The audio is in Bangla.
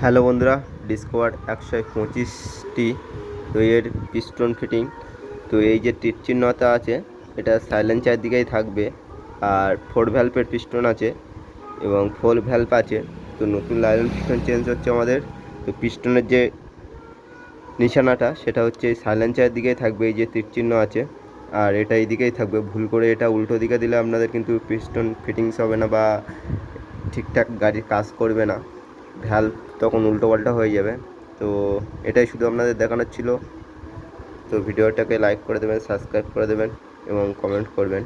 হ্যালো বন্ধুরা, ডিসকভার 125টি তো এর পিস্টন ফিটিং। তো এই যে তীর চিহ্নটা আছে এটা সাইলেন্সার দিকেই থাকবে, আর 4 ভ্যালভের পিস্টন আছে এবং 4 ভ্যালভ আছে। তো নতুন লাইলন পিস্টন চেঞ্জ হচ্ছে আমাদের। তো পিস্টনের যে নিশানাটা সেটা হচ্ছে সাইলেন্সার দিকেই থাকবে, এই যে তীর চিহ্ন আছে, আর এটা এই দিকেই থাকবে। ভুল করে এটা উল্টো দিকে দিলে আপনাদের কিন্তু পিস্টন ফিটিংস হবে না বা ঠিকঠাক গাড়ির কাজ করবে না, ভ্যালভ তখন উল্টোপাল্টা হয়ে যাবে। তো এটাই শুধু আপনাদের দেখানোর ছিল। তো ভিডিওটাকে লাইক করে দেবেন, সাবস্ক্রাইব করে দেবেন এবং কমেন্ট করবেন।